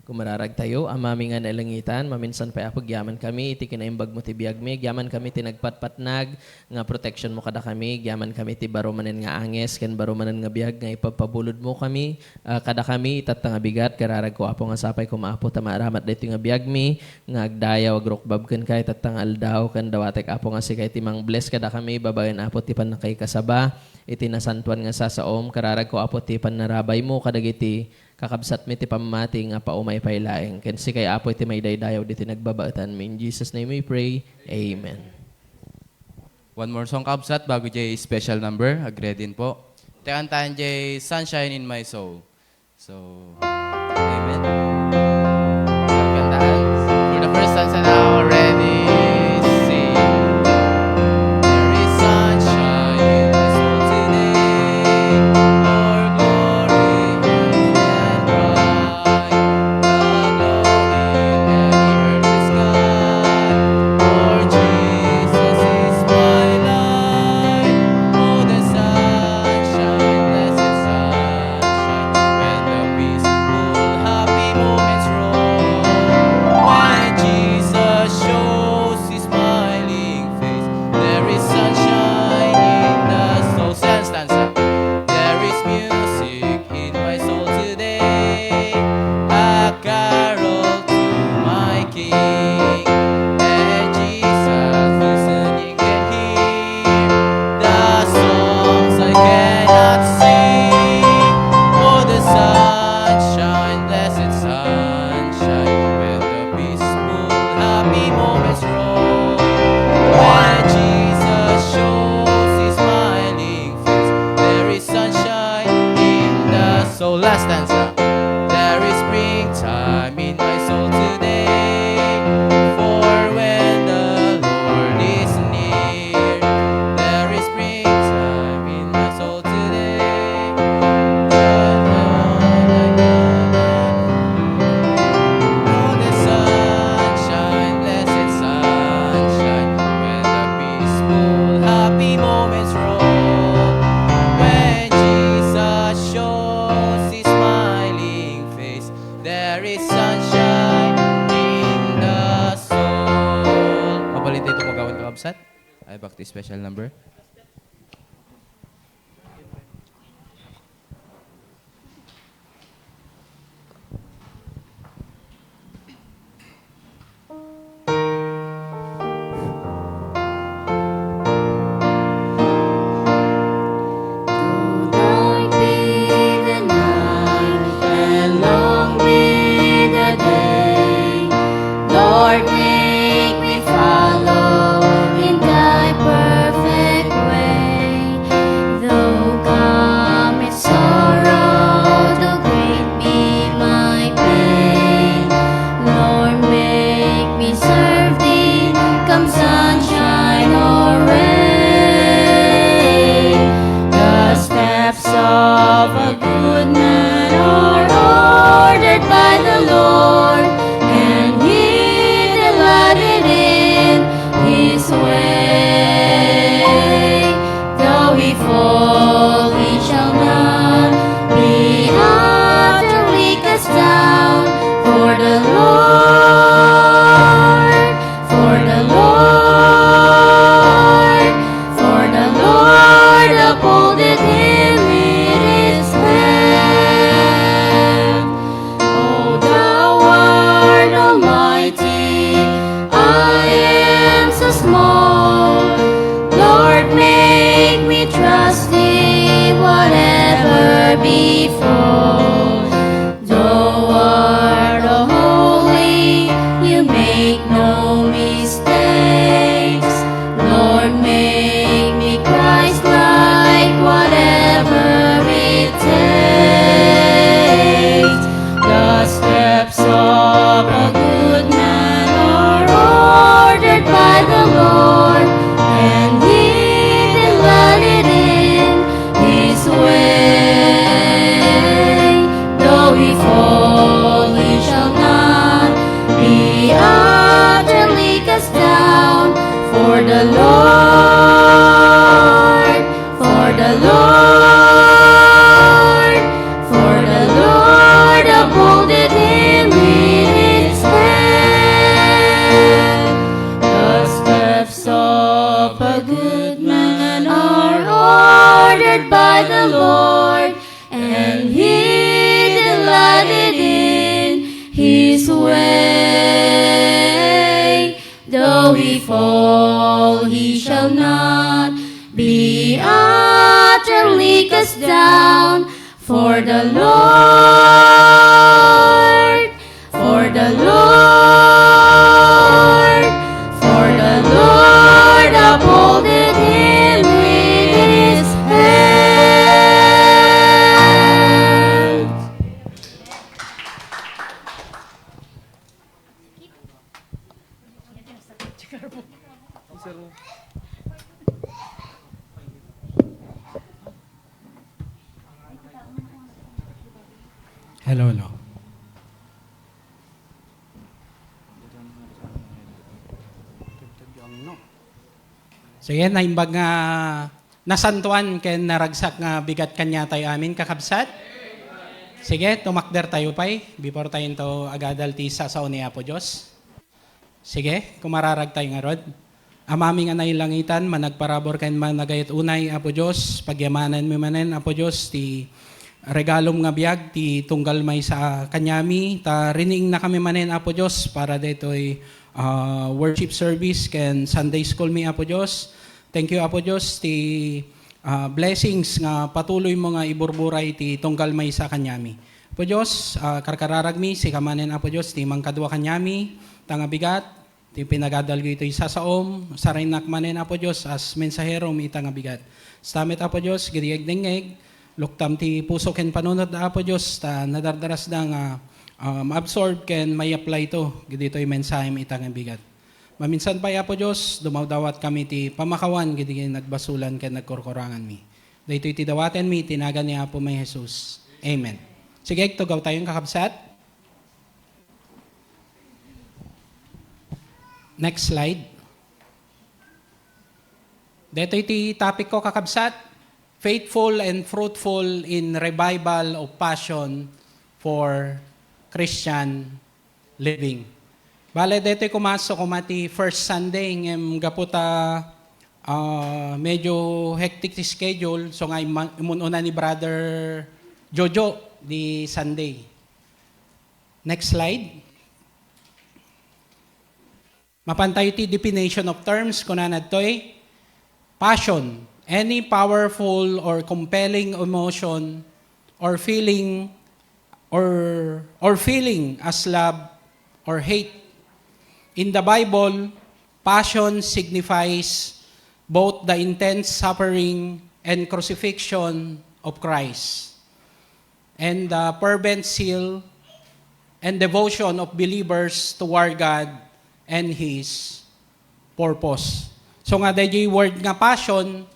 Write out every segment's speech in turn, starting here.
Kumararag tayo, amami nga nalangitan, maminsan pa apag yaman kami, iti kinaimbag mo ti biyag mi, yaman kami tinagpatpatnag, nga protection mo kada kami, yaman kami ti barumanen nga anges, ken barumanen nga biyag, nga ipagpabulod mo kami, kada kami itat nga bigat, kararag ko apo nga sapay kumaapo, tamaramat dito nga biyag mi, nga agdayaw, agrokbab ken kay tatang aldaw, ken dawatek apo nga si kay timang bless kada kami, babayan apo ti pan na kay kasaba, iti nasantuan nga sasaom, kararag ko apo ti pan narabay mo, kadagiti kakabsat mi ti pamati nga paumay paylaeng. Ken si kay apo iti may daydayaw diti nagbabaatan mi. In Jesus' name we pray. Amen. One more song kabsat bago jay special number. Agree din po. Tekantahan jay Sunshine in My Soul. So, amen. Kantahan. For the first time sa now, ready, sing. There is sunshine in my soul today. More glory and bright. The glowing and earthly sky. For Jesus is my light. Oh, the sunshine, blessed sunshine. When the peaceful, happy moments roll. When Jesus shows His smiling face, there is sunshine in the soul. Stanza. There is music in my soul today, a carol to my King. And Jesus listening can hear the songs I cannot sing. Oh, the sunshine, blessed sunshine, when the peaceful, happy moments roll. When Jesus shows His smiling face, there is sunshine in the soul. Last stanza. There is springtime in my soul today, for when the Lord is near. There is springtime in my soul today. Oh, the sunshine, blessed sunshine, when the peaceful, happy moments roll. When Jesus shows His smiling face, there is sunshine in the soul. Kapalit ito magawan ka kabsat. Ay, back to special number. faithful. Thou art holy, you make no mistakes. Lord, make me Christ-like, whatever it takes. The steps of a good man are ordered by the Lord, and he delighted in his way. Though he fall, he shall not be utterly cast down. For the Lord, for the Lord upholdeth him with his hand. The steps of a good man are ordered by the Lord, and he delighted in his way. Though he fall, he shall not be utterly cast down. For the Lord, for the Lord, for the Lord upholdeth him with his hand. Hello, hello. Sige, naimbag nga nasantuan ken naragsak nga bigat kanya tayo amin kakabsat. Sige, tumakder tayo pay before tayo to agadal ti sa ni Apo Diyos. Sige, kumararag tayo nga rod. Amami nga nailangitan, managparabor ken managayat unay Apo Diyos, pagyamanan mi manen Apo Diyos ti regalom nga biag ti tunggal may sa kanyami, ta rining na kami manen Apo Diyos para detoy worship service ken Sunday school mi Apo Diyos. Thank you Apo Diyos ti blessings nga patuloy mo nga iburburay ti tunggal may sa kanyami. Apo Diyos, karkararag mi si kamanen Apo Diyos ti mangkadwa kanyami, tanga bigat, ti pinagadal ko ito isasaom, sarinak manen Apo Diyos as mensahero mi tanga bigat. Stamit Apo Diyos, gidiyag dengeg, luktam ti puso ken panunod Apo Diyos, ta nadardaras da nga absorb ken may apply to, gidito yung mensahe mi tanga bigat. Maminsan pa Apo Diyos, dumawdawat kami ti pamakawan, gidi nagbasulan ken nagkurkurangan mi. Dito iti dawaten mi, tinagan ni Apo may Jesus. Amen. Sige, tugaw tayong kakabsat. Next slide. Dito iti topic ko kakabsat, faithful and fruitful in revival of passion for Christian living. Bale, dito kumasok kumati first Sunday ngem gaputa medyo hectic ti schedule, so nga imununa ni Brother Jojo di Sunday. Next slide. Mapantay ti definition of terms kunanad toy passion, any powerful or compelling emotion or feeling as love or hate. In the Bible, passion signifies both the intense suffering and crucifixion of Christ and the fervent zeal and devotion of believers toward God and His purpose. So nga dahil yung word nga passion,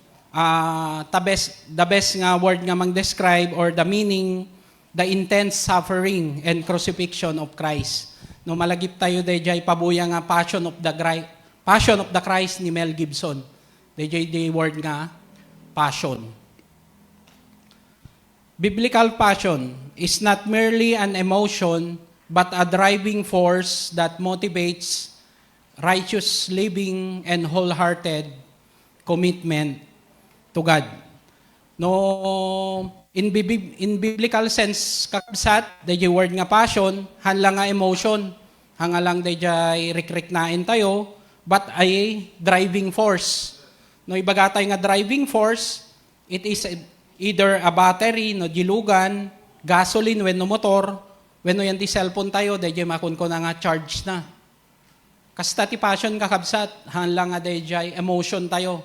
the best nga word nga mang-describe or the meaning, the intense suffering and crucifixion of Christ. No malagip tayo dahil pabuya nga Passion of the Christ ni Mel Gibson. Dahil the word nga passion. Biblical passion is not merely an emotion but a driving force that motivates righteous living and wholehearted commitment to God. No, in biblical sense, kakabsat, the word nga passion, hanlang nga emotion, hangalang dayjay riknain tayo, but ay driving force. No, ibagatay nga driving force, it is either a battery, no, dilugan, gasoline wenno motor, wenno yan ti cellphone tayo, dayjay makun ko na nga charge na. Kasta ti passion kakabsat, hanlang nga dayjay emotion tayo.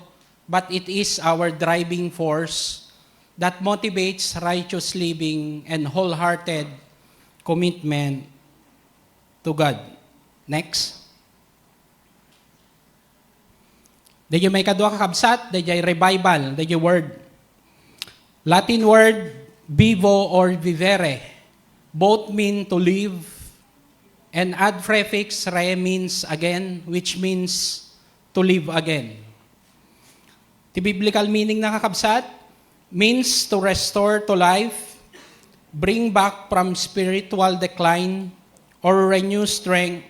But it is our driving force that motivates righteous living and wholehearted commitment to God. Next. Dayjay may kadwa kakabsat, dayjay revival, dayjay word. Latin word, vivo or vivere. Both mean to live. And add prefix re means again, which means to live again. The biblical meaning ng kakabsat means to restore to life, bring back from spiritual decline, or renew strength,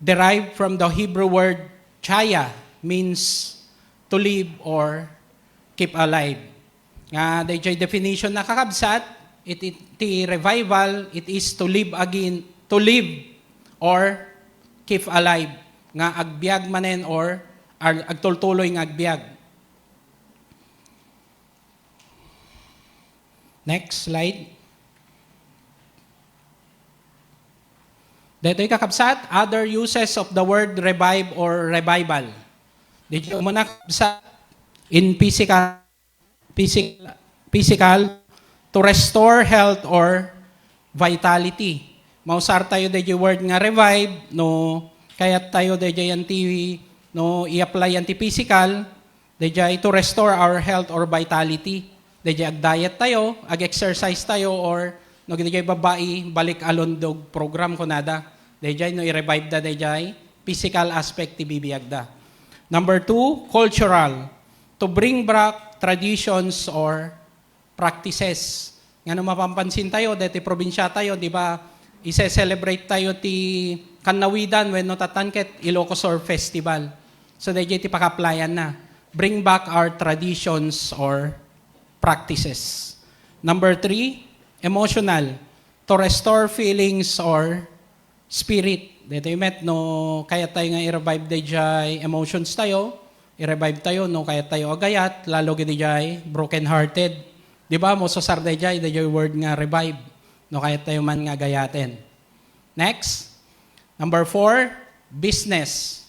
derived from the Hebrew word chaya, means to live or keep alive. Nga, the definition na kakabsat, the revival, it is to live again, to live or keep alive. Nga agbyag manen or agtultuloy ng agbyag. Next slide. Dito yung kakabsat, other uses of the word revive or revival. Dito yung muna kakabsat in physical, to restore health or vitality. Mausar tayo dito yung word nga revive, no, kaya tayo dito yung no, i-apply yung physical, dito to restore our health or vitality. Dito ag-diet tayo, ag-exercise tayo, or no, dito yung babae, balik alondog program ko nada. Dito no, i-revive da dito physical aspect ti bibiyag da. Number 2, cultural. To bring back traditions or practices. Nga no mapampansin tayo, dito probinsya tayo, di ba, ise-celebrate tayo ti Kanawidan when no tatanket Ilocos Sur Festival. So dito ti pakaplayan na. Bring back our traditions or practices. Number 3, emotional. To restore feelings or spirit. Dito yung met, no, kaya tayo nga i-revive dayjay emotions tayo, i-revive tayo, no, kaya tayo agayat, lalo gini jay broken-hearted. Di ba, mo sosar dayjay word nga revive, no, kaya tayo man nga gayatin. Next, number 4, business.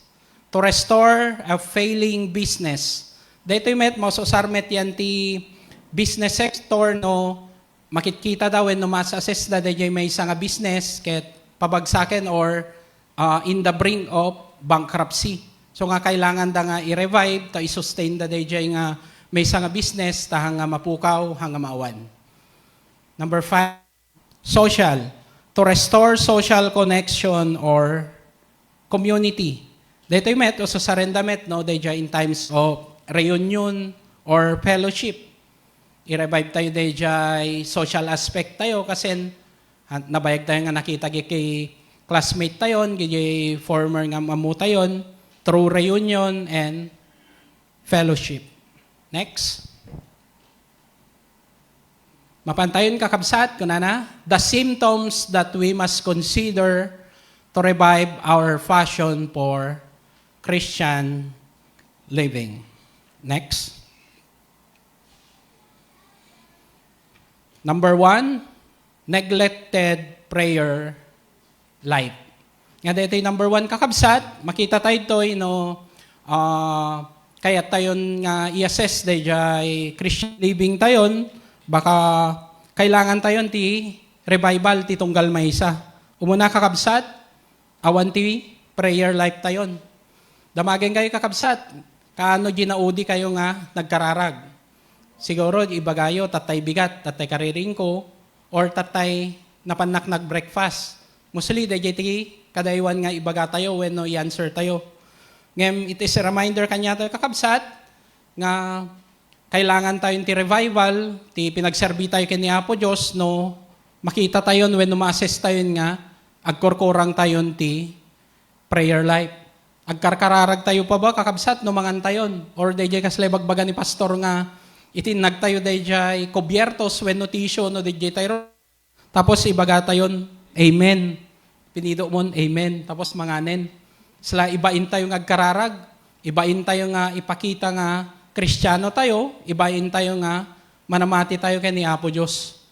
To restore a failing business. Dito yung met, mo sosar met yan ti business sector, no, makikita daw when no mas-assess da dayjay may isa nga business, ket pabagsaken or in the brink of bankruptcy. So nga kailangan da nga i-revive, ta i-sustain da dayjay nga may isa nga business, ta hanga mapukaw, hanga maawan. Number 5, social. To restore social connection or community. Dito yung met, o sa sarenda met, no, dayjay in times of reunion or fellowship. I-revive tayo dayjay social aspect tayo kasi nabayag tayo nga nakita kay classmate tayon, kay former nga mamu tayon, through reunion and fellowship. Next. Mapantayon kakabsat, kunana, the symptoms that we must consider to revive our passion for Christian living. Next. Number 1, neglected prayer life. Nga dito yung number 1 kakabsat, makita tayo ito, no, kaya tayon nga i-assess dayjay Christian living tayon, baka kailangan tayon ti revival ti tunggal maysa. Umuna kakabsat, awan ti prayer life tayon. Damagin kayo kakabsat, kaano ginaudi kayo nga nagkararag. Siguro, ibagayo, tatay bigat, tatay kariring ko, or tatay napanak nag-breakfast. Mostly, dayjay kadaywan nga ibaga tayo when no i-answer tayo. Ngayon, it is a reminder kanya tayo kakabsat, nga kailangan tayo ti revival, ti pinagserbi tayo kini Apo Diyos, no, makita tayo when no ma-assess tayo nga, agkorkorang tayo ti prayer life. Agkarkararag tayo pa ba, kakabsat, no mangan tayon, or dayjay kasle bagbaga ni pastor nga, itinag tayo dayjay kobyertos when no tisyo no dayjay tayo. Tapos ibaga tayon, amen. Pinido mon, amen. Tapos manganen. Sila ibain tayo nga agkararag, ibain tayo nga ipakita nga Kristiyano tayo, ibain tayo nga manamati tayo kay ni Apo Diyos.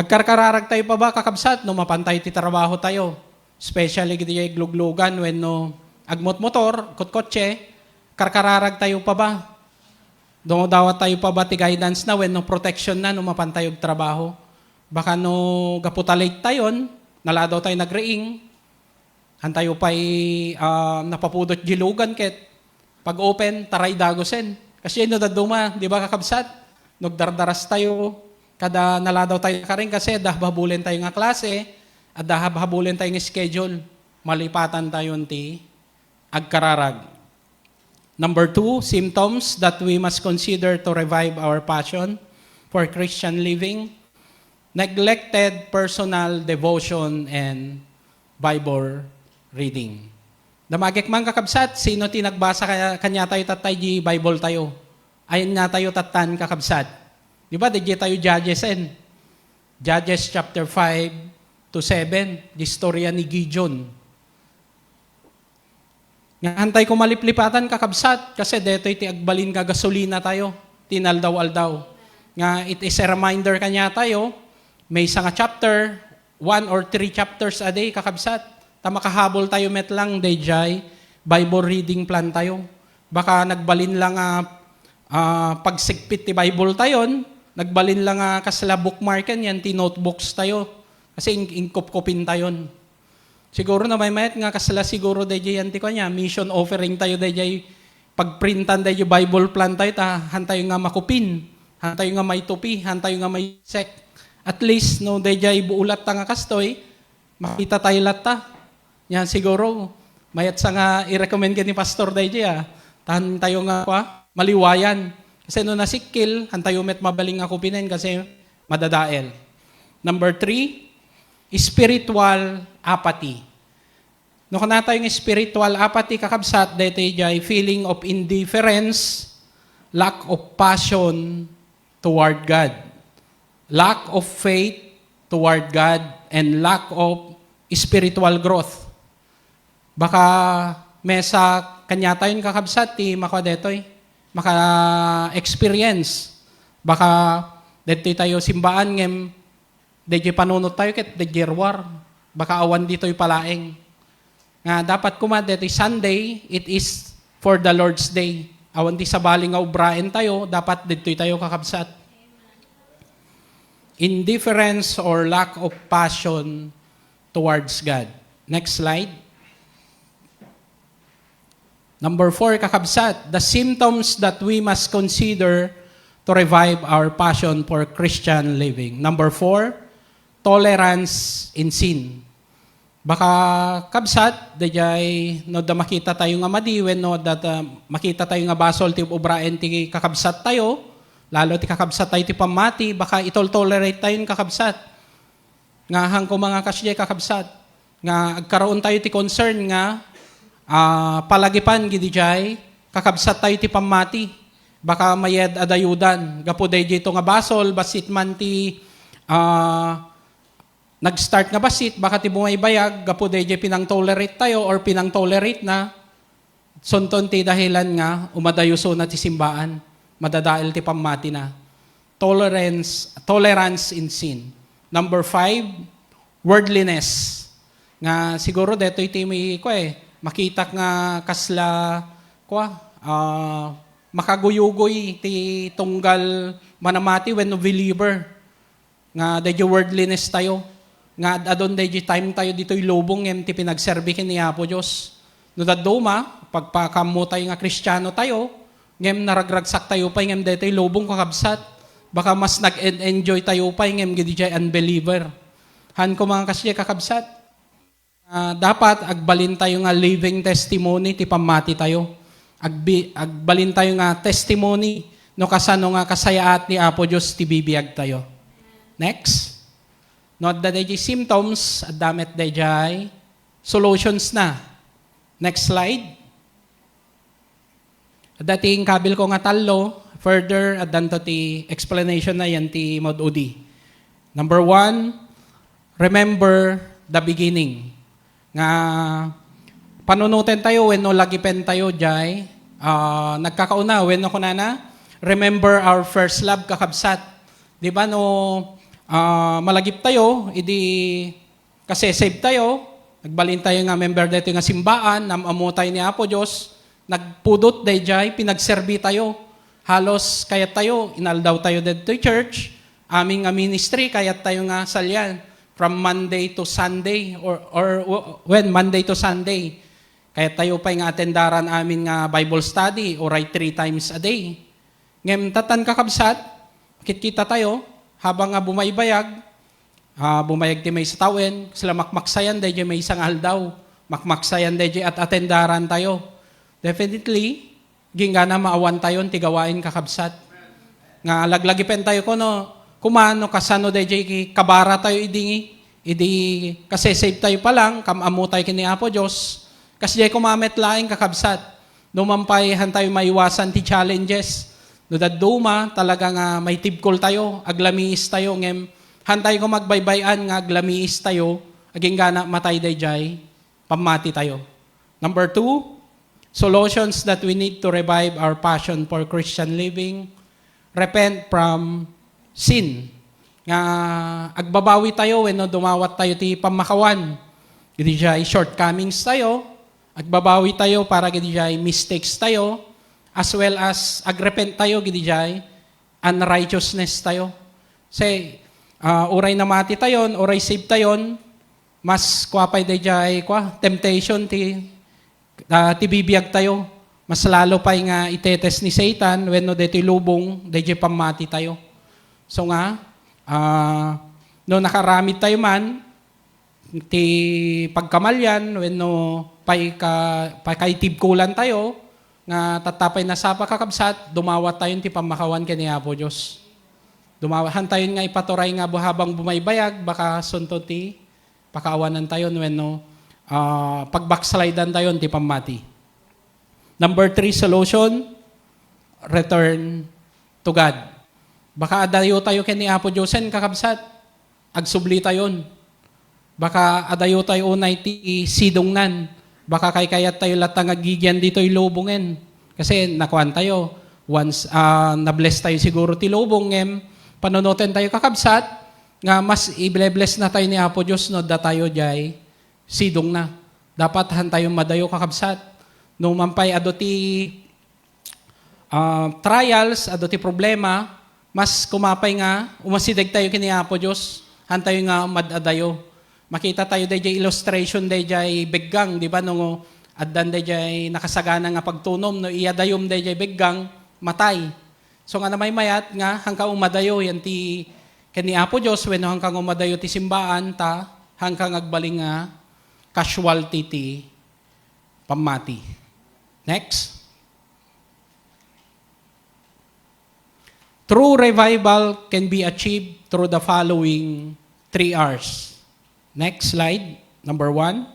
Agkarkararag tayo pa ba, kakabsat, no mapantay ti trabaho tayo. Especially giti ay gluglugan when no agmot motor, kutkotse, karkararag tayo pa ba? Do dawat tayo pa ba ti guidance na when no protection na no mapantay og trabaho. Baka no gaputalate tayon, naladaw tayo nagreing, hantayo pa'y napapudot gilugan ket pag open, taray dagosen. Kasi no daduma, di ba kakabsat? Nagdardaras tayo, kada naladaw tayo karing kasi dahababulin tayo nga klase at dahababulin tayo nga schedule. Malipatan tayo ti agkararag. Number 2, symptoms that we must consider to revive our passion for Christian living. Neglected personal devotion and Bible reading. Damagik man kakabsat, sino tinagbasa kanya tayo tatay di Bible tayo? Ayon nga tayo tatan kakabsat. Di ba, di tayo Judgesin? Judges chapter 5 to 7, di storya ni Gideon. Nga hantay ko maliplipatan kakabsat, kasi deto iti agbalin ka gasolina tayo, tinaldaw-aldaw. Nga it is a reminder kanya tayo, may isang chapter, 1 or 3 chapters a day kakabsat. Makahabol tayo met lang, dayjay, Bible reading plan tayo. Baka nagbalin lang pagsigpit ti Bible tayon, nagbalin lang kasla bookmarken yan, ti notebooks tayo. Kasi inkop-kopin tayon. Siguro na may mayat nga kasla siguro dayjay yan ti kanya, mission offering tayo dayjay, pagprintan dayjay Bible plan tayo, hantayo nga makupin, hantayo nga may tupi, hantayo nga may sek. At least, no, dayjay buulat ta nga kastoy, makita tayo latta. Yan siguro, mayat sa nga i-recommend ka ni Pastor Dayjay, tahan tayo nga maliwayan. Kasi no nasikil, hantayo met mabaling nga kupinin kasi madadael. Number 3, spiritual apathy. No kana tayo ng spiritual apathy, kakabsat, Dayjay, feeling of indifference, lack of passion toward God, lack of faith toward God, and lack of spiritual growth. Baka mesa kanya tayo kakabsat ti makadetoy, maka-experience. Baka detoy tayo simbaan ngem detoy panunot tayo ket detoy baka awan dito'y palaeng. Nga dapat kuma detoy Sunday, it is for the Lord's Day. Awan ti sabali nga ubraen tayo, dapat detoy tayo kakabsat. Indifference or lack of passion towards God. Next slide. Number 4, kakabsat, the symptoms that we must consider to revive our passion for Christian living. Number 4, tolerance in sin. Baka kabsat, dayjay, no da makita tayo nga madiwen, no da makita tayo nga basol ti ubraen ti kakabsat tayo, lalo ti kakabsat tayo ti pamati, baka itol-tolerate tayo ng kakabsat. Nga hangko mga kasyay kakabsat, nga agkaroon tayo ti concern nga, palagipan gidi jay, kakabsat tayo ti pamati. Baka mayed adayudan. Gapo day dito nga basol, basit man ti nag-start nga basit, baka ti bumaybayag, gapo day pinang tolerate tayo or pinang tolerate na, sunton ti dahilan nga, umadayuso na ti simbaan, madadael ti pamati na. Tolerance in sin. Number 5, worldliness. Nga siguro dito iti may makita nga kasla makaguyugoy ti tunggal manamati when no believer nga dadyo worldliness tayo nga adon dadyo time tayo dito'y lubong ngem ti pinagserbikin ni Apo Diyos no daduma pagpakamo tayo nga Kristiyano tayo ngem naragragsak tayo pa ngem dito'y lubong kakabsat baka mas nag-enjoy tayo pa ngem gidi jay unbeliever han ko mga kasya kakabsat. Dapat agbalin tayo nga living testimony ti pamati tayo. Agbalin tayo nga testimony no kasano nga kasayaat ni Apo Diyos ti bibiyag tayo. Next. No adda dayjay symptoms, addamet dayjay solutions na. Next slide. Adda ting kabil ko nga tallo, further addan to ti explanation na yan ti Mod Udi. Number 1, remember the beginning. Nga panunutin tayo when no lagipen tayo jay nagkakauna when no kunana remember our first love kakabsat di ba no malagip tayo, idi kasi save tayo, nagbalin tayo nga member dito nga simbaan, namamutay ni Apo Diyos, nagpudot dayjay, pinagserbi tayo. Halos kayat tayo, inaldaw tayo dito church, aming nga ministry, kayat tayo nga salyan. From Monday to Sunday, or when Monday to Sunday. Kaya tayo pa nga atendaran amin nga Bible study, oray 3 times a day. Ngem tatan kakabsat, kita tayo, habang nga bumaybayag, bumayag ti may sa tawen, sila makmaksayan, dahil may isang aldaw, makmaksayan dahil at atendaran tayo. Definitely, gingana maawan tayo, tigawain kakabsat. Nga laglagipen tayo ko, no, kumano, kasano dahil kabara tayo idingi, kasi save tayo pa lang, kamamu tayo kini Apo Diyos, kasi dahil kumamet laing kakabsat, numampayhan tayo maiwasan ti challenges, no daduma, talaga nga may tibkol tayo, aglamiis tayo, ngem, hantay ko magbaybayan nga aglamiis tayo, aging gana matay dayjay, pamati tayo. Number 2, solutions that we need to revive our passion for Christian living. Repent from sin. Nga agbabawi tayo when no, dumawat tayo ti pamakawan. Gidi jay shortcomings tayo. Agbabawi tayo para gidi jay mistakes tayo. As well as agrepent tayo gidi jay unrighteousness tayo. Say, uray na mati tayon, uray save tayon, mas kwapay day jay temptation ti bibiyag tayo. Mas lalo pa nga itetes ni Satan when no deti lubong, deti pamati tayo. So nga, no nakaramit tayo man, ti pagkamalyan, when no pagkaitibkulan tayo, nga tatapay na sapa kakabsat, dumawat tayo ti pamakawan kani Apo Diyos. Dumawahan tayo nga ipaturay nga habang bumaybayag, baka sunto ti pakaawanan tayo when no, pagbackslidean tayo ti pamati. Number 3 solution, return to God. Baka adayo tayo kini Apo Diyosen kakabsat, agsubli tayon. Baka adayo tayo unay ti sidongnan. Baka kayat tayo latang agigyan dito ilubungen. Kasi nakuan tayo, once na-bless tayo siguro ti lubong, panonoten tayo kakabsat, nga mas i-bless na tayo ni Apo Diyos, no da tayo jay sidong na. Dapat han tayo madayo kakabsat. Nung mampay ado ti trials, ado ti problema, mas kumapay nga, umasidag tayo kini Apo Diyos, han tayo nga madadayo. Makita tayo dayjay illustration dayjay beggang, di ba? Nung addan dayjay nakasagana nga pagtunom, no iadayom dayjay beggang, matay. So nga namay mayat nga, hanggang umadayo, yan ti kini Apo Diyos, when hanggang umadayo ti simbaan, hanggang agbaling nga casualty ti pamati. Next. True revival can be achieved through the following 3 R's. Next slide, number 1.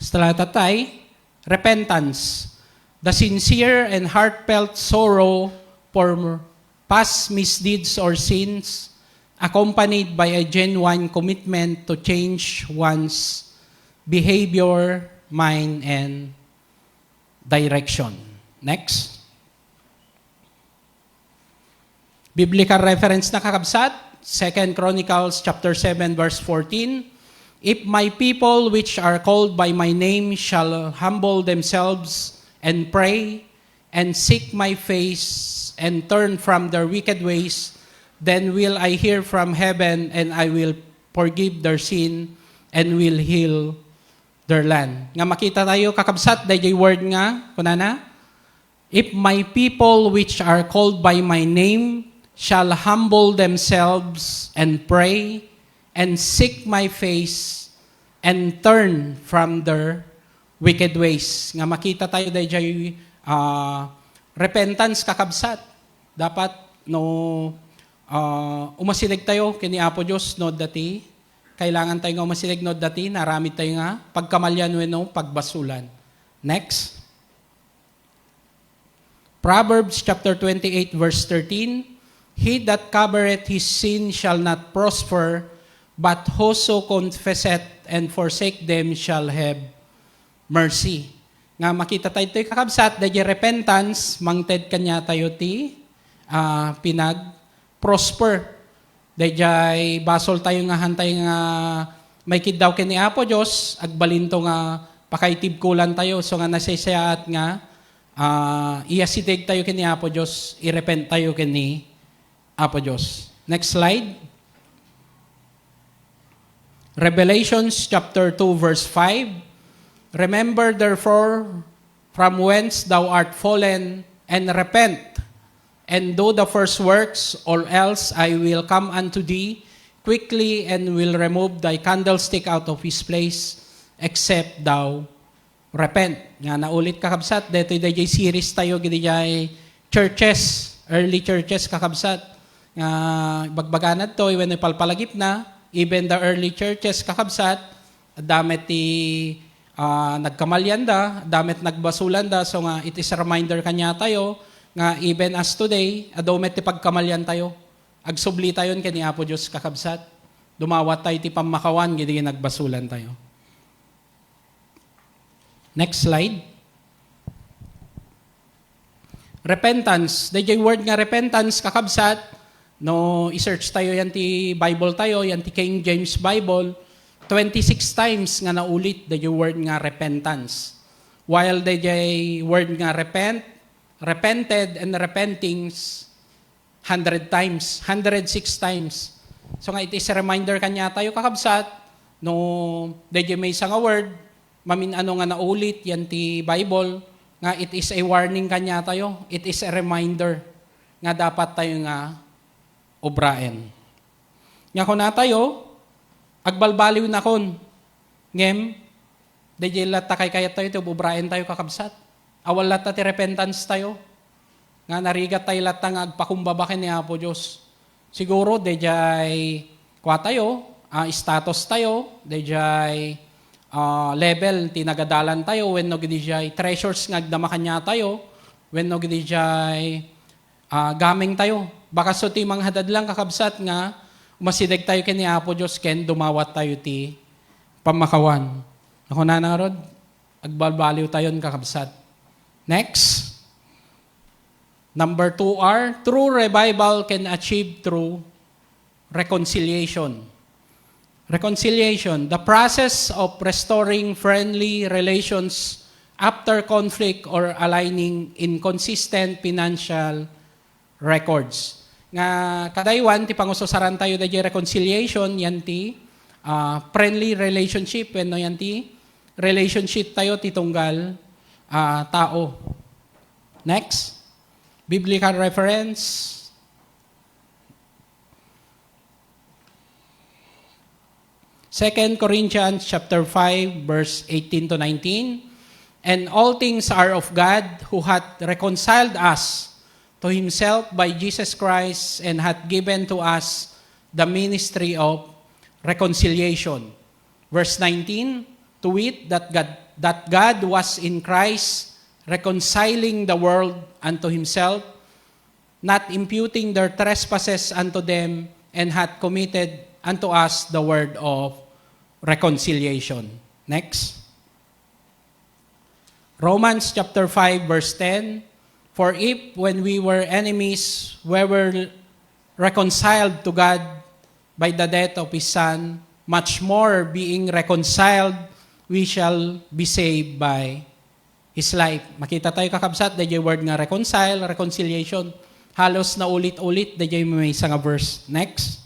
Talatatay, repentance. The sincere and heartfelt sorrow for past misdeeds or sins, accompanied by a genuine commitment to change one's behavior, mind, and direction. Next. Biblical reference na kakabsat, 2 Chronicles chapter 7 verse 14. If my people which are called by my name shall humble themselves and pray and seek my face and turn from their wicked ways, then will I hear from heaven and I will forgive their sin and will heal their land. Nga makita tayo kakabsat, dayjay word nga, kunana, if my people which are called by my name shall humble themselves and pray and seek my face and turn from their wicked ways. Nga makita tayo dayjay repentance kakabsat. Dapat no umasilig tayo kini Apo Diyos no dati. Kailangan tayo nga umasilig no dati, naramit tayo nga pagkamalyan no pagbasulan. Next. Proverbs chapter 28 verse 13. He that covereth his sin shall not prosper, but whoso confesseth and forsake them shall have mercy. Nga makita tayo ito'y kakabsat, dahil repentance, mangted kanya tayo ti pinag-prosper. Dayjay basol tayo nga hantay nga may kid daw kini Apo Dios agbalinto nga pakaitib kulan tayo so nga nasaysayaat nga iyasitig tayo kini Apo Dios, irepent tayo kini Apo Dios. Next slide. Revelations chapter 2 verse 5. Remember therefore from whence thou art fallen and repent and do the first works, or else I will come unto thee quickly and will remove thy candlestick out of his place, except thou repent. Nga naulit kakabsat, dito yung series tayo, gini churches, early churches kakabsat. Nga bagbaganad to, when ipalpalagip na, even the early churches kakabsat, damit nagkamalyan da, damit nagbasulan da, so nga it is a reminder kanya tayo, nga even as today, adomet ti pagkamalyan tayo. Agsubli tayo kani Apo Diyos kakabsat. Dumawat tayo ti pamakawan, gidi nagbasulan tayo. Next slide. Repentance. Dayjay word nga repentance kakabsat. No, i-search tayo yan ti Bible tayo, yan ti King James Bible. 26 times nga naulit dayjay word nga repentance. While dayjay word nga repent, repented and repentings 100 times, 106 times. So nga it is a reminder kanya tayo kakabsat no dayjay may isang word mamin ano nga naulit yan ti Bible nga it is a warning kanya tayo, it is a reminder nga dapat tayo nga obraen. Nga ko na tayo agbalbaliw na kon ngem dayjay latta kay kayat tayo ti obraen tayo kakabsat. Awal lata ti repentance tayo. Nga narigat tayo lata nga agpakumbabakin ni Apo Diyos. Siguro, dayjay kwa tayo, status tayo, dayjay level, tinagadalan tayo, when no gidijay treasures nga agdamakan niya tayo, when no gidijay gaming tayo. Baka so ti mga hadad lang kakabsat nga, umasidag tayo kini Apo Diyos, ken dumawat tayo ti pamakawan. Ako na narod, agbalbaliw tayo kakabsat. Next. Number 2R, true revival can achieve through reconciliation. Reconciliation, the process of restoring friendly relations after conflict or aligning inconsistent financial records. Nga kadaywan, ti pangususaran tayo da reconciliation, yan ti friendly relationship, when no yan ti relationship tayo titunggal tao. Next. Biblical reference. Second Corinthians chapter 5 verse 18 to 19. And all things are of God, who hath reconciled us to himself by Jesus Christ, and hath given to us the ministry of reconciliation. Verse 19, to wit, that God was in Christ reconciling the world unto himself, not imputing their trespasses unto them, and hath committed unto us the word of reconciliation. Next. Romans chapter 5 verse 10, for if when we were enemies, we were reconciled to God by the death of his Son, much more being reconciled, we shall be saved by his life. Makita tayo kakabsat, dayjay word nga reconcile, reconciliation. Halos na ulit-ulit, dayjay may isang verse. Next.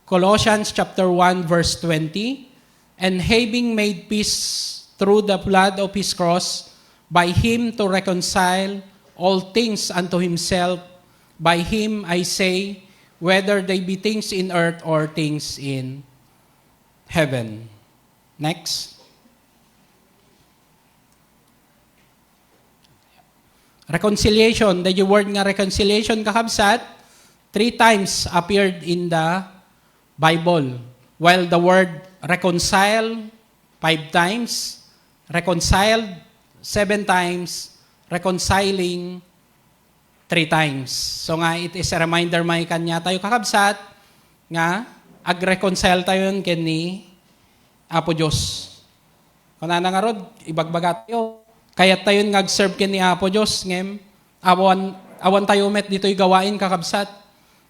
Colossians chapter 1 verse 20, and having made peace through the blood of his cross, by him to reconcile all things unto himself, by him I say, whether they be things in earth or things in heaven. Next. Reconciliation, the word nga reconciliation kakabsat, 3 times appeared in the Bible. While the word reconcile, 5 times, reconciled, 7 times, reconciling, 3 times. So nga, it is a reminder may kanya tayo kakabsat, nga, ag-reconcile tayo yun ni Apo Diyos. Kung na nga rod, ibagbaga tayo, kaya tayo nag-serve ken ni Apo Diyos, ngem, awan tayo met dito'y gawain kakabsat.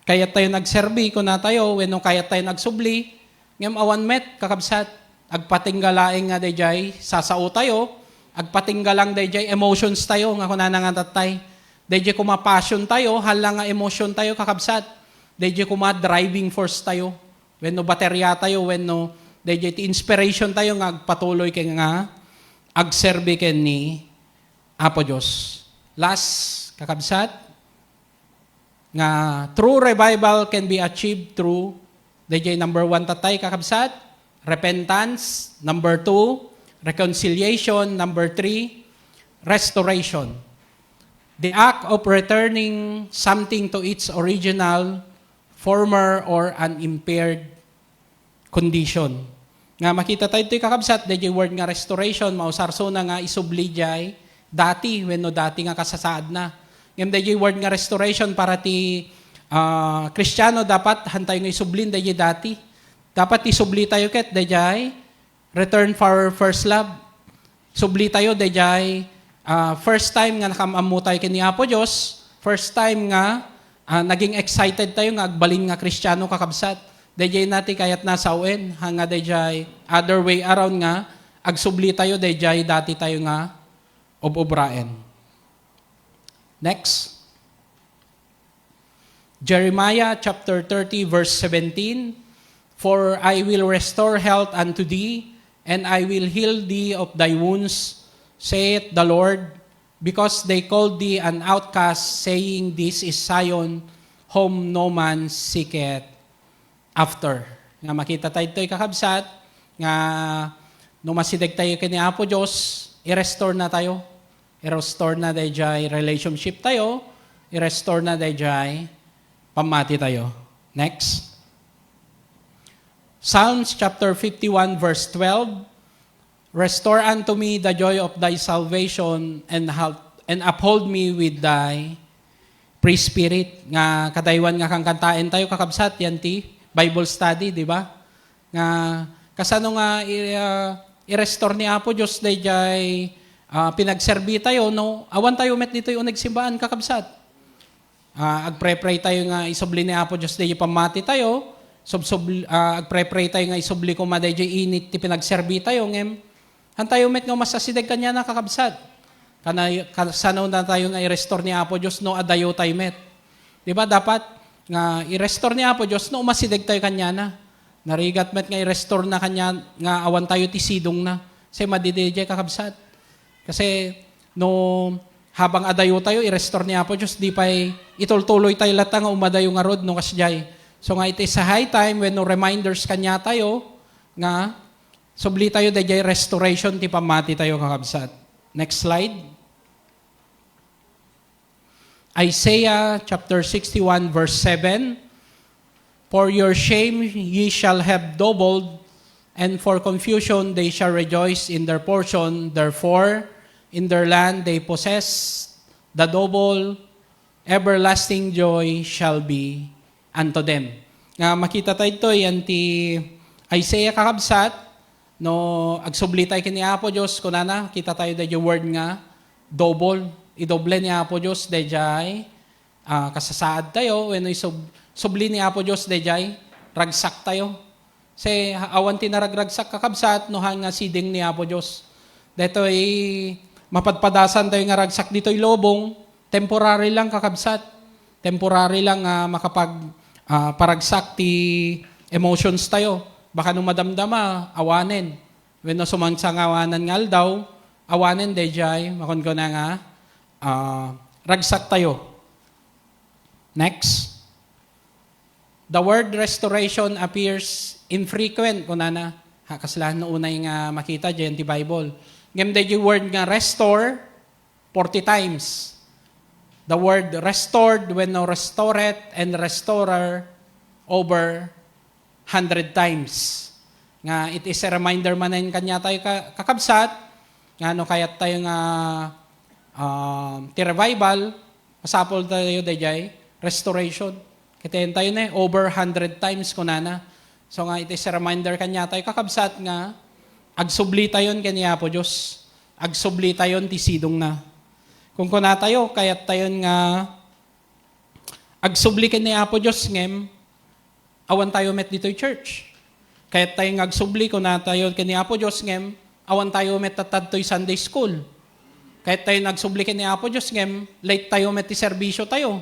kayat tayo nagserbi, kuna tayo, wenno kayat tayo nagsubli, ngem awan met, kakabsat, agpatinggalaing nga dayjay, sasao tayo, agpatinggalang dayjay, emotions tayo, nga kuna nga tatay, dayjay kuma passion tayo, hala nga emotion tayo, kakabsat, dayjay kuma driving force tayo, wenno baterya tayo, wenno dayjay ti inspiration tayo, nga agpatuloy kay nga, agserbi ken ni Apo Diyos. Last, kakabsat, nga true revival can be achieved through DJ number 1 tatay kakabsat, repentance, number 2, reconciliation, number 3, restoration. The act of returning something to its original, former, or unimpaired condition. Nga makita tayo ito'y kakabsat, DJ word nga restoration, mausarso na nga isubli jay, dati, wenno dati nga kasasaad na. Ngayon dahil word nga restoration para ti Kristiyano dapat hantay nga isublin dahil dati. Dapat isubli tayo ket dahil return for first love. Subli tayo dahil first time nga nakamamu tayo kini Apo Diyos, first time nga naging excited tayo nga agbalin nga Kristiyano kakabsat. Dahil natin kayat nasa uin, hanga dahil other way around nga, agsubli tayo dahil dati tayo nga obraen. Next. Jeremiah chapter 30 verse 17. For I will restore health unto thee, and I will heal thee of thy wounds, saith the Lord, because they called thee an outcast, saying, This is Zion, whom no man seeketh after. Nga makita tayo ito'y kakabsat, nga numasidag tayo kini Apo Diyos, i-restore na tayo. I-restore na dayjay relationship tayo. I-restore na dayjay pamati tayo. Next. Psalms chapter 51 verse 12. Restore unto me the joy of thy salvation and uphold me with thy free spirit. Nga kadaywan nga kang kantain tayo kakabsat yan ti Bible study, di ba? Nga kasano nga i-restore ni Apo Diyos dayjay pinagserbi tayo, no? Awan tayo met dito yung nagsimbaan, kakabsat. Agpre-pray tayo nga isubli ni Apo Diyos dayjay pamati tayo, agpre-pray tayo nga isubli ko madayjay init ti pinagserbi tayo, ngem, hantayo met nga masasidag kanya na kakabsat. Kasano na tayo nga i-restore ni Apo Diyos, no? Adayo tayo met. Di ba? Dapat nga i-restore ni Apo Diyos, no? Masidag tayo kanya na. Narigat met nga i-restore na kanya, nga awan tayo ti sidong na. Say madidijay kakabsat. Kasi no habang adayo tayo, i-restore ni Apo Diyos, di pa'y itultuloy tayo lata nga umadayo nga rod no kasjay. So nga iti sa high time when no reminders kanya tayo, nga subli tayo dayjay restoration ti pamati tayo kakabsat. Next slide. Isaiah chapter 61 verse 7. For your shame ye shall have doubled, and for confusion they shall rejoice in their portion. Therefore, in their land they possess the double, everlasting joy shall be unto them. Nga makita tayo ito, yan ti Isaiah kakabsat, no, agsubli tayo kini Apo Diyos, kunana, kita tayo da yung word nga, double, idoble ni Apo Diyos, dayjay, kasasaad tayo, when subli ni Apo Diyos, dayjay, ragsak tayo. Kasi awan tinaragragsak kakabsat, no hanga siding ni Apo Diyos. Dito mapadpadasan tayo nga ragsak dito'y lobong, temporary lang kakabsat. Temporary lang makapag paragsak ti emotions tayo. Baka nung madamdama, awanin. When no sumangsang awanan nga daw, awanin dayjay, makon ko na nga, ragsak tayo. Next. The word restoration appears infrequent, kunana, kaslahan no unay nga makita dyan ti Bible. Ngem the word nga restore 40 times. The word restored when no restored and restorer over 100 times. Nga it is a reminder manen kanya tayo kakabsat nga no kayat tayo nga ti revival masapol tayo dayjay restoration. Kitayin tayo na over 100 times kunana. So nga it is a reminder kanya tayo kakabsat nga agsubli tayon kaniya po Diyos. Agsubli tayon ti sidong na. Kung kuna tayo, kayat tayon nga Agsublikan ni Apo Diyos ngem, awan tayo met dito church. Kahit tayo agsubli ko na tayo kini Apo Diyos ngem, awan tayo met tatad to'y Sunday school. Kahit tayo nagsubli kini Apo Diyos ngem, late tayo met ti serbisyo tayo.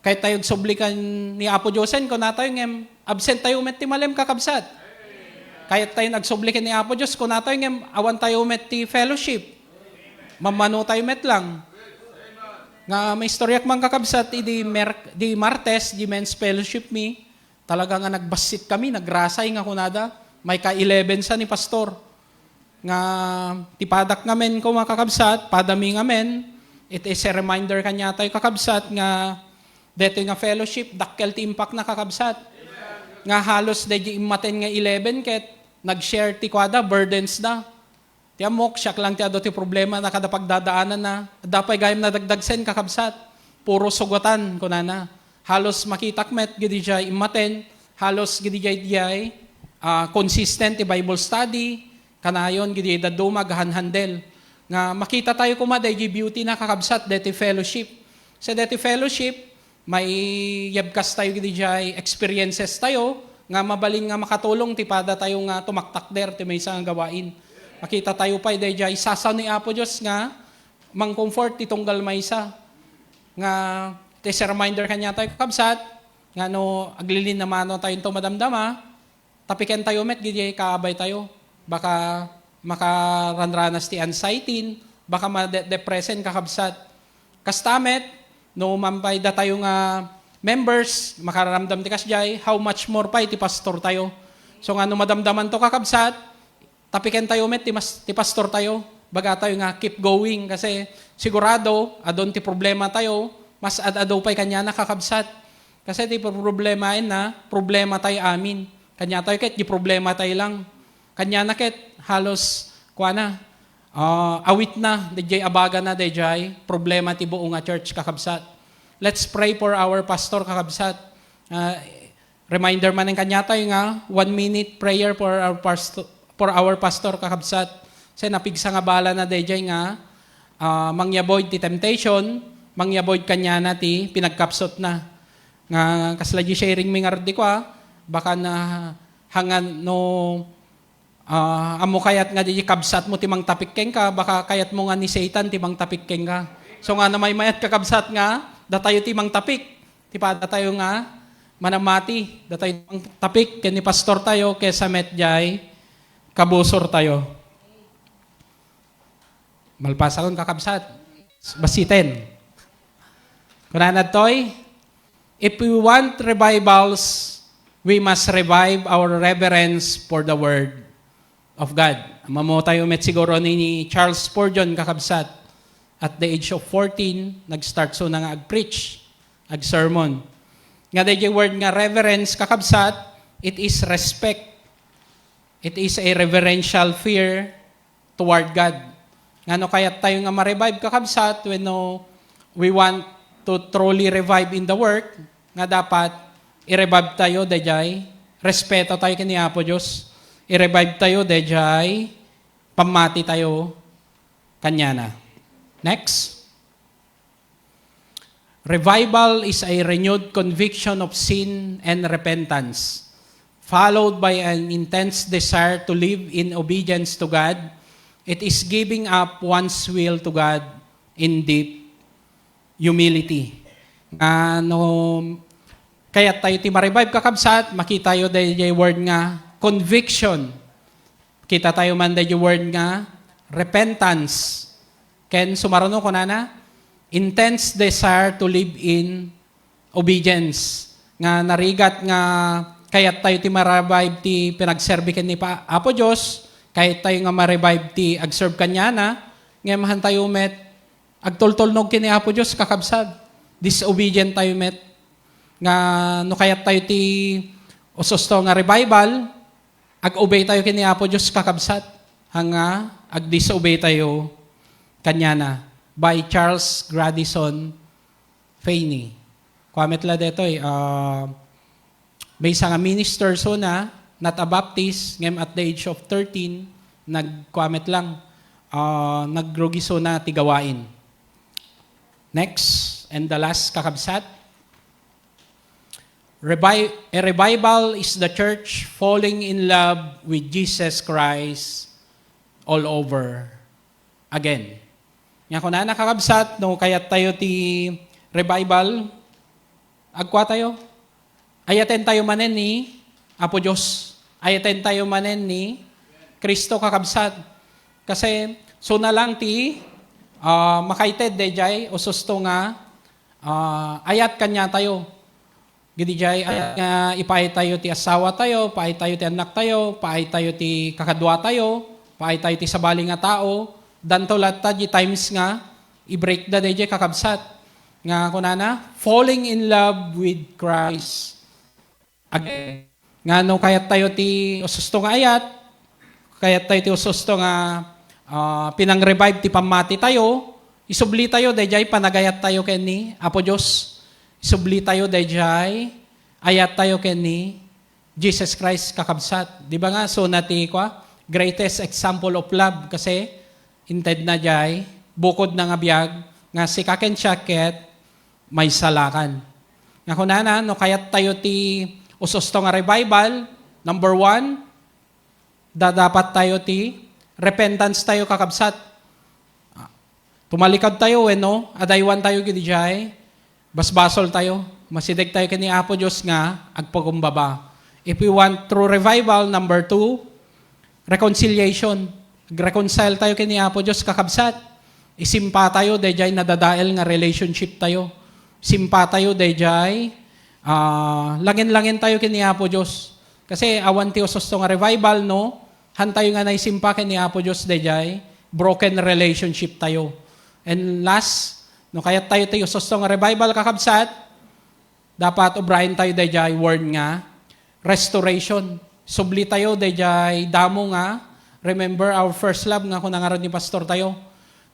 Kahit tayo agsublikan ni Apo Diyosen ko na tayo ngem, absent tayo met ti malem kakabsat. Kahit tayo nagsublikan ni Apo Diyos ko na tayo ngem, awan tayo met ti fellowship. Mamano tayo met lang. Nga may istoryak mga kakabsat, di Martes, di men's fellowship me, talaga nga nagbasit kami, nagrasay nga kunada, may ka-11 sa ni pastor. Nga tipadak ngamen ko mga kakabsat, padami ngamen, it is a reminder kanya tayo kakabsat nga dito nga fellowship, dakkel ti impact na kakabsat. Nga halos di imaten nga 11 ket nag-share ti kwada, burdens da. Ti amok, siyak lang ti ado ti problema na kada pagdadaanan na. Dapay gayam na dagdagsen kakabsat. Puro sugatan kunana. Halos makitak met gidi jay imaten. Halos gidi jay consistent ti Bible study. Kanayon gidi daduma gahanhandel. Nga makita tayo kumaday di beauty na kakabsat deti fellowship. Sa deti fellowship, may yabkas tayo gidi jay experiences tayo nga mabaling nga makatulong ti pada tayo nga tumaktak der ti may isang gawain. Makita tayo pa, dahil isasaw ni Apo Diyos nga, mang-comfort itong galmaysa. Nga, tes reminder kanya tayo kabsat, nga no, aglilin naman no, tayong tumadamdama, tapiken tayo met, gidi kaabay tayo. Baka makaranranas ti anxiety, baka ma-depressen kakabsat. Kastamet, no mampay da tayo nga members, makararamdam ti kasjay, how much more pa iti pastor tayo. So nga no madamdaman to kakabsat, tapiken tayo met, ti pastor tayo, baga tayo nga keep going kasi sigurado, adon ti problema tayo, mas adaw pa'y kanya nakakabsat. Kasi ti problemain na, problema tayo amin. Kanya tayo ket, di problema tayo lang. Kanya na ket, halos, awit na, dejay abaga na, dejay, problema ti buong nga church kakabsat. Let's pray for our pastor kakabsat. Reminder man ng kanya tayo nga, 1 minute prayer for our pastor kakabsat. Kasi napigsa nga bala na dejay nga, mangyaboy ti temptation, mangyaboy kanya na ti pinagkapsot na. Nga kaslagi sharing mi nga rdi ko baka na hangan no amo kayat nga di kabsat mo ti mang tapikkeng ka, baka kayat mo nga ni Satan ti mang tapikkeng ka. So nga na may mayat kakabsat nga, datayo ti mang tapik. Ti pada tayo nga, manamati, datayo ti mang tapik, ken ni pastor tayo, kesa metjay, kabusor tayo. Malpasakon kakabsat. Basiten. Kunanad toy, if we want revivals, we must revive our reverence for the Word of God. Mamo tayo met siguro ni Charles Spurgeon kakabsat. At the age of 14, nag-start so na nga ag-preach, ag-sermon. Nga dahil yung word nga reverence kakabsat, it is respect. It is a reverential fear toward God. Nga no kaya tayo nga ma-revive kakabsat when we want to truly revive in the work, nga dapat i-revive tayo dahil respeto tayo kini Apo Diyos. I-revive tayo dahil pamati tayo kanya na. Next. Revival is a renewed conviction of sin and repentance, followed by an intense desire to live in obedience to God. It is giving up one's will to God in deep humility. Kaya tayo ti ma-revive kakabsat, makita tayo dahil yung word nga conviction. Kita tayo man dahil yung word nga repentance. Ken sumarano ko na intense desire to live in obedience. Nga narigat nga kayat tayo ti ma-revive ti pinagserbi ken ni Apo Diyos, kahit tayo nga ma-revive ti agserve kanya na, ngemahan tayo met, agtultulnog ken ni Apo Diyos kakabsad. Disobedient tayo met. Nga no kayat tayo ti ususto nga revival, ag-obey tayo ken ni Apo Diyos kakabsat. Hanga ag-disobey tayo kanya na, by Charles Grandison Finney. Kwamet la detoy, may isang minister so na, not a Baptist, ngem at the age of 13, nagkwamet lang, nagrugi so na tigawain. Next, and the last kakabsat, A revival is the church falling in love with Jesus Christ all over again. Nga kung na nakakabsat, no, kaya tayo ti revival, agkwa tayo. Ayaten tayo manen ni Apo Diyos. Ayaten tayo manen ni Kristo kakabsat. Kasi, so na lang ti makaited dejay, o susto nga, ayat kanya tayo. Gidi jay, ayat nga ipaay tayo ti asawa tayo, paay tayo ti anak tayo, paay tayo ti kakadwa tayo, paay tayo ti sabali nga tao, danto latta di times nga, i-break da dejay kakabsat. Nga kunana, falling in love with Christ. Again, nga no kayat tayo ti ususto nga ayat, kayat tayo ti ususto nga pinang-revive ti pamati tayo, isubli tayo, dayjay panagayat tayo ken ni Apo Diyos. Isubli tayo, dayjay ayat tayo ken ni Jesus Christ kakabsat. Di ba nga, so nati kwa, greatest example of love kasi inted na jay, bukod na nga biyag, nga si kaken siyaket, may salakan. Nga kunana, no kayat tayo ti ususto nga revival, number 1, dapat tayo ti repentance tayo kakabsat. Tumalikad tayo, no? Adaywan tayo gidi jay. Basbasol tayo. Masidig tayo kini Apo Diyos nga, agpagumbaba. If we want true revival, number 2, reconciliation. Reconcile tayo kini Apo Diyos kakabsat. Isimpa tayo, dayjay nadadael nga relationship tayo. Simpa tayo, dayjay. Langin-langin tayo kini Apo Diyos. Kasi awan ti usos nga revival, no? Hantayo nga naisimpa kini Apo Diyos, dayjay. Broken relationship tayo. And last, no, kaya tayo usos nga revival kakabsat, dapat obrahin tayo, dayjay, word nga, restoration. Subli tayo, dayjay, damo nga, remember our first love nga kung nangaroon ni pastor tayo.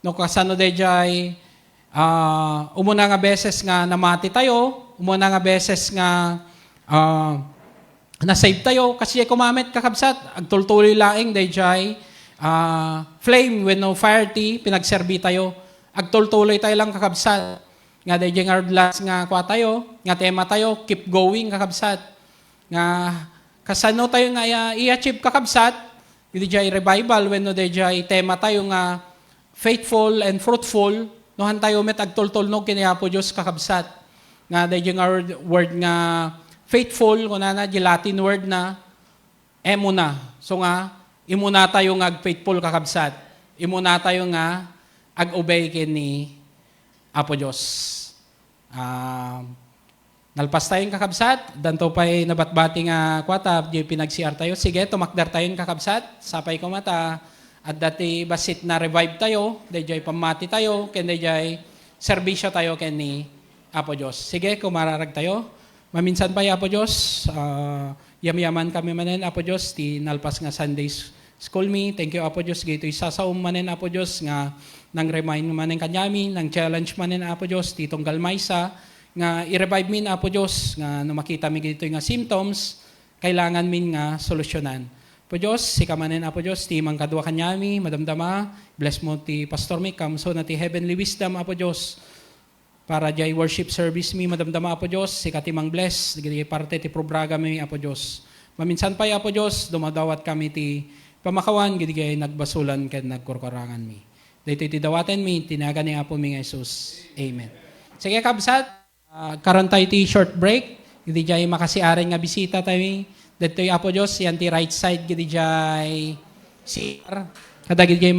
No, kasano, dayjay, umuna nga beses nga namati tayo, umuna nga beses nga na-save tayo, kasi kumamit kakabsat, agtultuloy laing, dayjay, flame when no fire ti, pinagserbi tayo, agtultuloy tayo lang kakabsat, nga dayjay nga last nga kwa tayo, nga tema tayo, keep going kakabsat, nga kasano tayo nga i-achieve kakabsat, dayjay revival when no dayjay tema tayo nga faithful and fruitful, nohan tayo met agtultulnog kini Apo Diyos kakabsat. Nga dayjay nga word nga faithful, kuna na, di Latin word na emuna. So nga, imuna tayo nga faithful kakabsat. Imuna tayo nga ag-obey kini Apo Diyos. Nalpas tayong kakabsat, danto pa'y nabatbati nga kwata, di pinag-CR tayo. Sige, tumakdar tayong kakabsat, sapay ko mata, at dati basit na revive tayo, dayjay pamati tayo, ken dayjay serbisyo tayo ken ni Apo Diyos. Sige, kumararag tayo. Maminsan pa Apo Diyos, yamyaman kami manen Apo Diyos, ti nalpas nga Sunday School me. Thank you Apo Diyos, gito isasaum manen Apo Diyos, nga nang remind manen kanyami, nang challenge manen Apo Diyos, ti tunggal maysa, nga i-revive min Apo Diyos, nga no makita mi gito nga symptoms, kailangan min nga solusyonan. Apo Diyos, sikamanin Apo Diyos, ti mangkadwa kanyami, madamdama, bless mo ti Pastor Mick, kamso na ti heavenly wisdom Apo Diyos, para jay worship service mi, madamdama Apo Diyos, sikatimang bless, digiti parte ti probraga mi Apo Diyos. Maminsan pa Apo Diyos, dumadawat kami ti pamakawan, gidigay nagbasulan ken nagkurkurangan mi. Dito ti dawaten mi, tinaga ni Apo mi nga Jesus. Amen. Sige kabsat, karon tayo ti short break, gidigay makasiaring nga bisita tayo. Dito Apo Diyos, yan ti right side, gidigay CR, kada gidigay